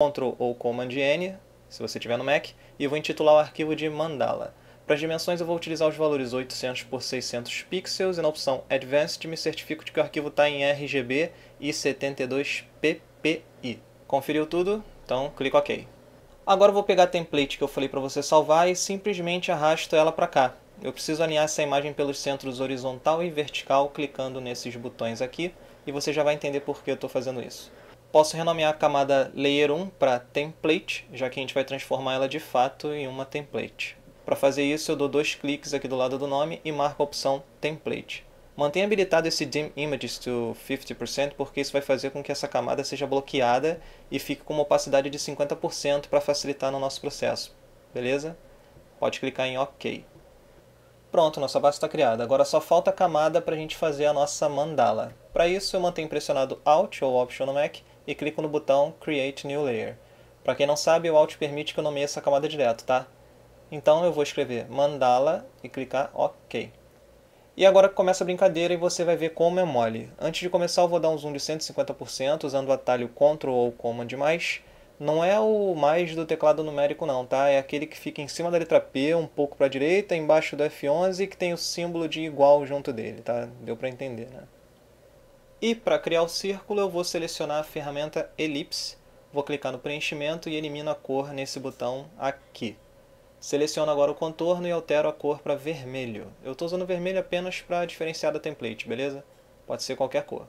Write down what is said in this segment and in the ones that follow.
Ctrl ou Command N, se você tiver no Mac, e eu vou intitular o arquivo de Mandala. Para as dimensões eu vou utilizar os valores 800 por 600 pixels e na opção Advanced me certifico de que o arquivo está em RGB e 72 ppi. Conferiu tudo? Então clica OK. Agora eu vou pegar a template que eu falei para você salvar e simplesmente arrasto ela para cá. Eu preciso alinhar essa imagem pelos centros horizontal e vertical clicando nesses botões aqui e você já vai entender por que eu estou fazendo isso. Posso renomear a camada Layer 1 para Template, já que a gente vai transformar ela de fato em uma template. Para fazer isso eu dou 2 cliques aqui do lado do nome e marco a opção Template. Mantenha habilitado esse Dim Images to 50% porque isso vai fazer com que essa camada seja bloqueada e fique com uma opacidade de 50% para facilitar no nosso processo. Beleza? Pode clicar em OK. Pronto, nossa base está criada. Agora só falta a camada para a gente fazer a nossa mandala. Para isso eu mantenho pressionado Alt ou Option no Mac e clico no botão Create New Layer. Para quem não sabe, o Alt permite que eu nomeie essa camada direto, tá? Então eu vou escrever Mandala e clicar OK. E agora começa a brincadeira e você vai ver como é mole. Antes de começar eu vou dar um zoom de 150% usando o atalho Ctrl ou Command+. Não é o mais do teclado numérico não, tá? É aquele que fica em cima da letra P, um pouco para a direita, embaixo do F11 e que tem o símbolo de igual junto dele, tá? Deu para entender, né? E para criar o círculo eu vou selecionar a ferramenta Ellipse, vou clicar no preenchimento e elimino a cor nesse botão aqui. Seleciono agora o contorno e altero a cor para vermelho. Eu estou usando vermelho apenas para diferenciar da template, beleza? Pode ser qualquer cor.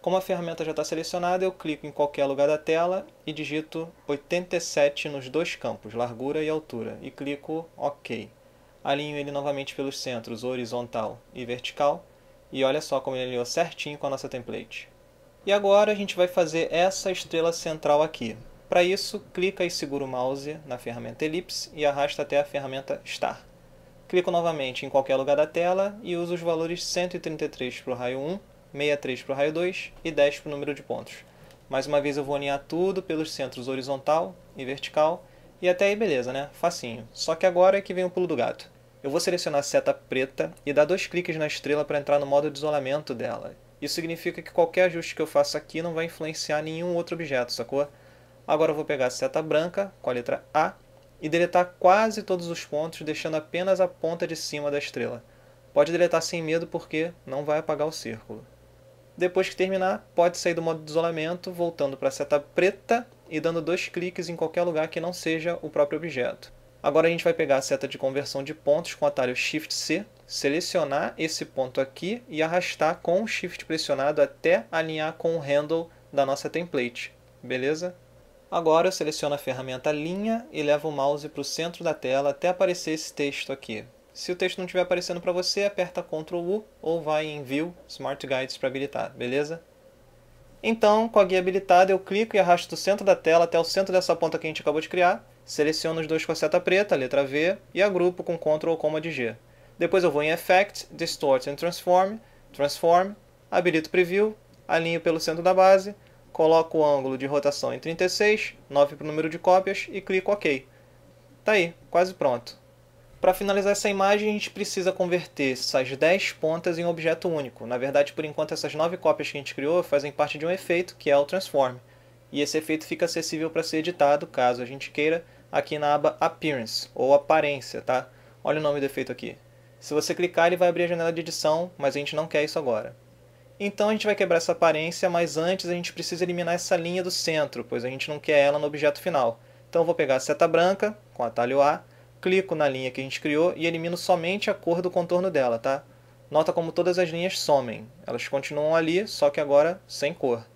Como a ferramenta já está selecionada, eu clico em qualquer lugar da tela e digito 87 nos 2 campos, largura e altura, e clico OK. Alinho ele novamente pelos centros horizontal e vertical, e olha só como ele alinhou certinho com a nossa template. E agora a gente vai fazer essa estrela central aqui. Para isso, clica e segura o mouse na ferramenta Ellipse e arrasta até a ferramenta Star. Clico novamente em qualquer lugar da tela e uso os valores 133 para o raio 1, 63 para o raio 2 e 10 para o número de pontos. Mais uma vez eu vou alinhar tudo pelos centros horizontal e vertical e até aí beleza, né? Facinho. Só que agora é que vem o pulo do gato. Eu vou selecionar a seta preta e dar 2 cliques na estrela para entrar no modo de isolamento dela. Isso significa que qualquer ajuste que eu faça aqui não vai influenciar nenhum outro objeto, sacou? Agora eu vou pegar a seta branca com a letra A e deletar quase todos os pontos, deixando apenas a ponta de cima da estrela. Pode deletar sem medo porque não vai apagar o círculo. Depois que terminar, pode sair do modo de isolamento, voltando para a seta preta e dando 2 cliques em qualquer lugar que não seja o próprio objeto. Agora a gente vai pegar a seta de conversão de pontos com o atalho Shift-C, selecionar esse ponto aqui e arrastar com o Shift pressionado até alinhar com o handle da nossa template. Beleza? Agora eu seleciono a ferramenta Linha e levo o mouse para o centro da tela até aparecer esse texto aqui. Se o texto não estiver aparecendo para você, aperta Ctrl U ou vai em View, Smart Guides para habilitar, beleza? Então, com a guia habilitada, eu clico e arrasto do centro da tela até o centro dessa ponta que a gente acabou de criar, seleciono os 2 com a seta preta, a letra V, e agrupo com Ctrl ou Command G. Depois eu vou em Effect, Distort and Transform, habilito Preview, alinho pelo centro da base, coloco o ângulo de rotação em 36, 9 para o número de cópias e clico OK. Tá aí, quase pronto. Para finalizar essa imagem, a gente precisa converter essas 10 pontas em um objeto único. Na verdade, por enquanto, essas 9 cópias que a gente criou fazem parte de um efeito, que é o Transform. E esse efeito fica acessível para ser editado, caso a gente queira, aqui na aba Appearance, ou Aparência, tá? Olha o nome do efeito aqui. Se você clicar, ele vai abrir a janela de edição, mas a gente não quer isso agora. Então a gente vai quebrar essa aparência, mas antes a gente precisa eliminar essa linha do centro, pois a gente não quer ela no objeto final. Então eu vou pegar a seta branca, com o atalho A, clico na linha que a gente criou e elimino somente a cor do contorno dela, tá? Nota como todas as linhas somem. Elas continuam ali, só que agora sem cor.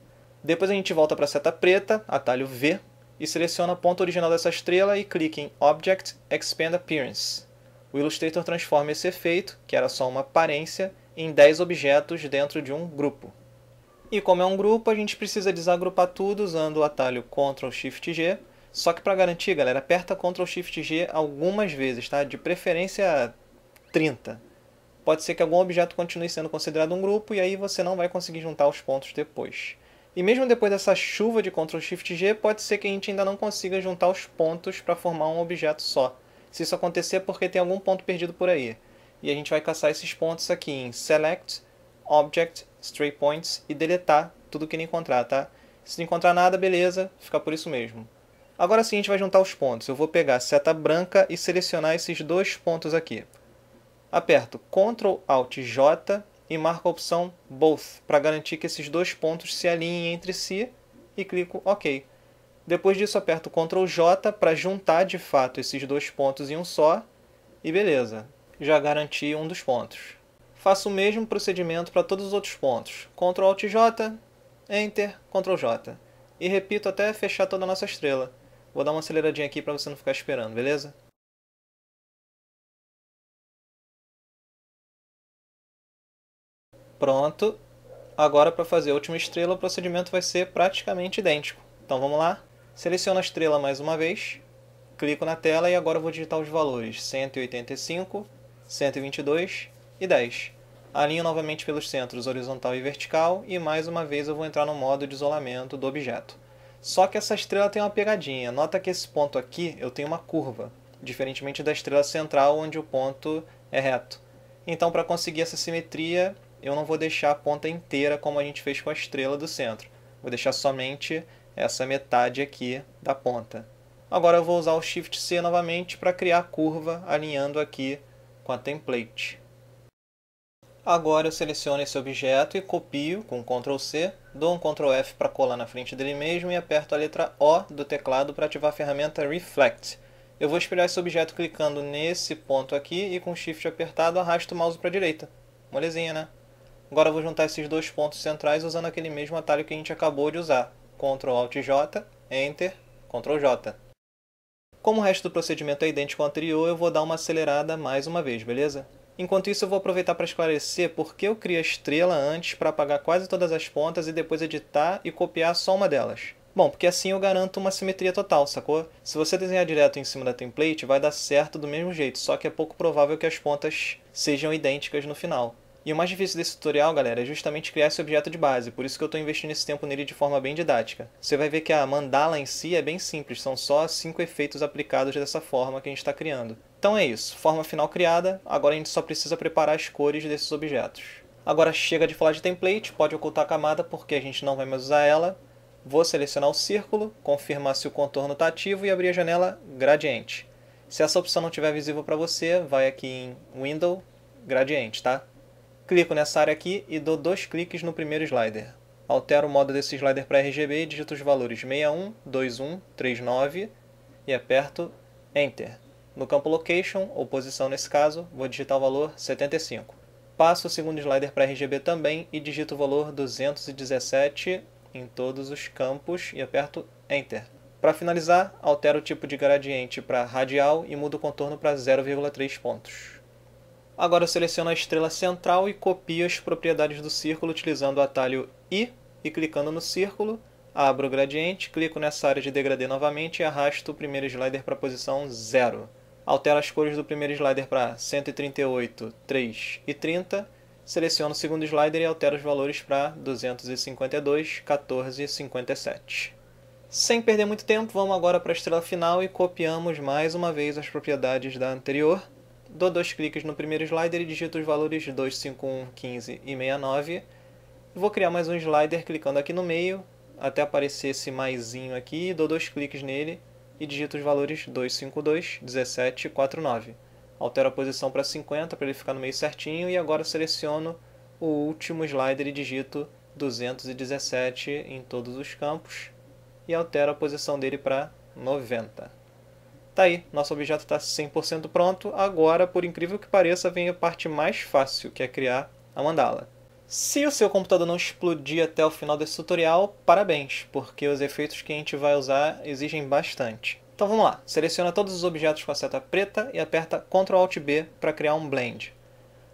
Depois a gente volta para a seta preta, atalho V, e seleciona a ponta original dessa estrela e clica em Object Expand Appearance. O Illustrator transforma esse efeito, que era só uma aparência, em 10 objetos dentro de um grupo. E como é um grupo, a gente precisa desagrupar tudo usando o atalho Ctrl Shift G. Só que para garantir, galera, aperta Ctrl Shift G algumas vezes, tá? De preferência 30. Pode ser que algum objeto continue sendo considerado um grupo e aí você não vai conseguir juntar os pontos depois. E mesmo depois dessa chuva de Ctrl Shift G, pode ser que a gente ainda não consiga juntar os pontos para formar um objeto só. Se isso acontecer é porque tem algum ponto perdido por aí. E a gente vai caçar esses pontos aqui em Select, Object, Stray Points e deletar tudo que não encontrar, tá? Se não encontrar nada, beleza, fica por isso mesmo. Agora sim a gente vai juntar os pontos. Eu vou pegar a seta branca e selecionar esses dois pontos aqui. Aperto Ctrl Alt J e marco a opção Both para garantir que esses dois pontos se alinhem entre si e clico OK. Depois disso aperto Ctrl J para juntar de fato esses dois pontos em um só e beleza, já garanti um dos pontos. Faço o mesmo procedimento para todos os outros pontos. Ctrl Alt J, Enter, Ctrl J. E repito até fechar toda a nossa estrela. Vou dar uma aceleradinha aqui para você não ficar esperando, beleza? Pronto. Agora para fazer a última estrela o procedimento vai ser praticamente idêntico. Então vamos lá. Seleciono a estrela mais uma vez. Clico na tela e agora vou digitar os valores 185, 122 e 10. Alinho novamente pelos centros horizontal e vertical e mais uma vez eu vou entrar no modo de isolamento do objeto. Só que essa estrela tem uma pegadinha. Nota que esse ponto aqui eu tenho uma curva, diferentemente da estrela central onde o ponto é reto. Então para conseguir essa simetria eu não vou deixar a ponta inteira como a gente fez com a estrela do centro. Vou deixar somente essa metade aqui da ponta. Agora eu vou usar o Shift C novamente para criar a curva alinhando aqui com a template. Agora eu seleciono esse objeto e copio com Ctrl C, dou um Ctrl F para colar na frente dele mesmo e aperto a letra O do teclado para ativar a ferramenta Reflect. Eu vou espelhar esse objeto clicando nesse ponto aqui e com o Shift apertado arrasto o mouse para a direita. Molezinha, né? Agora eu vou juntar esses dois pontos centrais usando aquele mesmo atalho que a gente acabou de usar. Ctrl Alt J, Enter, Ctrl J. Como o resto do procedimento é idêntico ao anterior, eu vou dar uma acelerada mais uma vez, beleza? Enquanto isso eu vou aproveitar para esclarecer por que eu criei a estrela antes para apagar quase todas as pontas e depois editar e copiar só uma delas. Bom, porque assim eu garanto uma simetria total, sacou? Se você desenhar direto em cima da template, vai dar certo do mesmo jeito, só que é pouco provável que as pontas sejam idênticas no final. E o mais difícil desse tutorial, galera, é justamente criar esse objeto de base, por isso que eu estou investindo esse tempo nele de forma bem didática. Você vai ver que a mandala em si é bem simples, são só 5 efeitos aplicados dessa forma que a gente está criando. Então é isso, forma final criada, agora a gente só precisa preparar as cores desses objetos. Agora chega de falar de template, pode ocultar a camada porque a gente não vai mais usar ela. Vou selecionar o círculo, confirmar se o contorno está ativo e abrir a janela Gradiente. Se essa opção não estiver visível para você, vai aqui em Window, Gradiente, tá? Clico nessa área aqui e dou 2 cliques no primeiro slider. Altero o modo desse slider para RGB e digito os valores 61, 21, 39 e aperto Enter. No campo Location, ou posição nesse caso, vou digitar o valor 75. Passo o segundo slider para RGB também e digito o valor 217 em todos os campos e aperto Enter. Para finalizar, altero o tipo de gradiente para radial e mudo o contorno para 0,3 pontos. Agora eu seleciono a estrela central e copio as propriedades do círculo utilizando o atalho I e clicando no círculo, abro o gradiente, clico nessa área de degradê novamente e arrasto o primeiro slider para a posição 0. Altero as cores do primeiro slider para 138, 3 e 30, seleciono o segundo slider e altero os valores para 252, 14 e 57. Sem perder muito tempo, vamos agora para a estrela final e copiamos mais uma vez as propriedades da anterior. Dou 2 cliques no primeiro slider e digito os valores 251, 15 e 69. Vou criar mais um slider clicando aqui no meio, até aparecer esse maisinho aqui, dou 2 cliques nele e digito os valores 252, 17 e 49. Altero a posição para 50 para ele ficar no meio certinho e agora seleciono o último slider e digito 217 em todos os campos e altero a posição dele para 90. Tá aí, nosso objeto está 100% pronto, agora, por incrível que pareça, vem a parte mais fácil, que é criar a mandala. Se o seu computador não explodir até o final desse tutorial, parabéns, porque os efeitos que a gente vai usar exigem bastante. Então vamos lá, seleciona todos os objetos com a seta preta e aperta Ctrl Alt B para criar um Blend.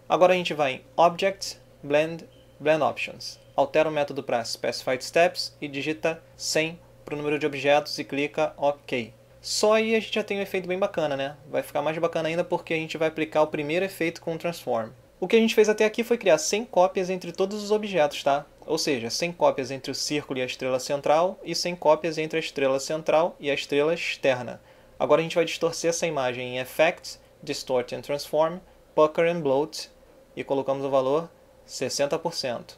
Agora a gente vai em Object, Blend, Blend Options. Altera o método para Specified Steps e digita 100 para o número de objetos e clica OK. Só aí a gente já tem um efeito bem bacana, né? Vai ficar mais bacana ainda porque a gente vai aplicar o primeiro efeito com o Transform. O que a gente fez até aqui foi criar 100 cópias entre todos os objetos, tá? Ou seja, 100 cópias entre o círculo e a estrela central e 100 cópias entre a estrela central e a estrela externa. Agora a gente vai distorcer essa imagem em Effect, Distort and Transform, Pucker and Bloat e colocamos o valor 60%.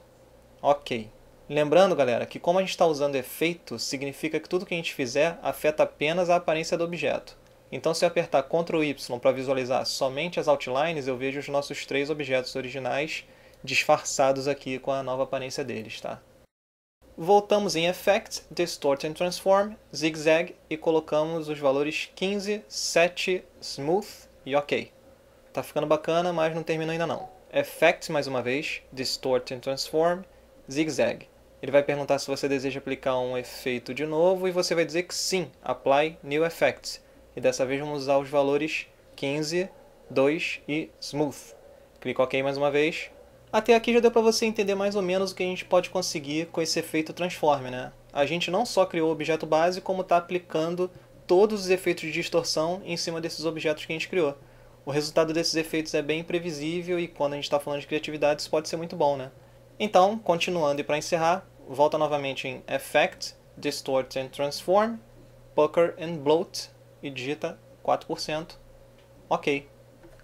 Ok. Lembrando, galera, que como a gente está usando efeito, significa que tudo que a gente fizer afeta apenas a aparência do objeto. Então, se eu apertar Ctrl Y para visualizar somente as outlines, eu vejo os nossos 3 objetos originais disfarçados aqui com a nova aparência deles, tá? Voltamos em Effect, Distort and Transform, Zigzag e colocamos os valores 15, 7, Smooth e OK. Tá ficando bacana, mas não termina ainda não. Effect mais uma vez, Distort and Transform, Zigzag. Ele vai perguntar se você deseja aplicar um efeito de novo e você vai dizer que sim, Apply New Effect. E dessa vez vamos usar os valores 15, 2 e Smooth. Clica OK mais uma vez. Até aqui já deu para você entender mais ou menos o que a gente pode conseguir com esse efeito Transform, né? A gente não só criou o objeto base, como está aplicando todos os efeitos de distorção em cima desses objetos que a gente criou. O resultado desses efeitos é bem imprevisível e quando a gente está falando de criatividade isso pode ser muito bom, né? Então, continuando e para encerrar, volta novamente em Effect, Distort and Transform, Pucker and Bloat e digita 4%. OK.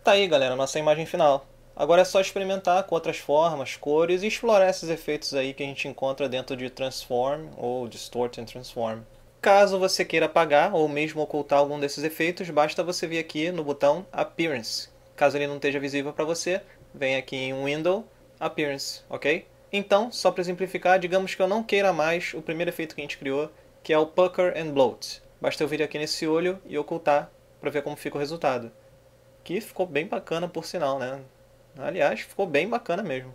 Tá aí, galera, nossa imagem final. Agora é só experimentar com outras formas, cores e explorar esses efeitos aí que a gente encontra dentro de Transform ou Distort and Transform. Caso você queira apagar ou mesmo ocultar algum desses efeitos, basta você vir aqui no botão Appearance. Caso ele não esteja visível para você, vem aqui em Window, Appearance, ok? Então, só para simplificar, digamos que eu não queira mais o primeiro efeito que a gente criou, que é o Pucker and Bloat. Basta eu vir aqui nesse olho e ocultar para ver como fica o resultado. Que ficou bem bacana por sinal, né? Aliás, ficou bem bacana mesmo.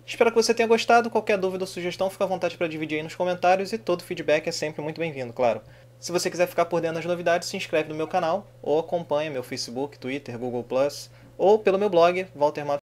Espero que você tenha gostado. Qualquer dúvida ou sugestão, fica à vontade para dividir aí nos comentários e todo feedback é sempre muito bem-vindo, claro. Se você quiser ficar por dentro das novidades, se inscreve no meu canal ou acompanha meu Facebook, Twitter, Google+, ou pelo meu blog, waltermatos.com.br.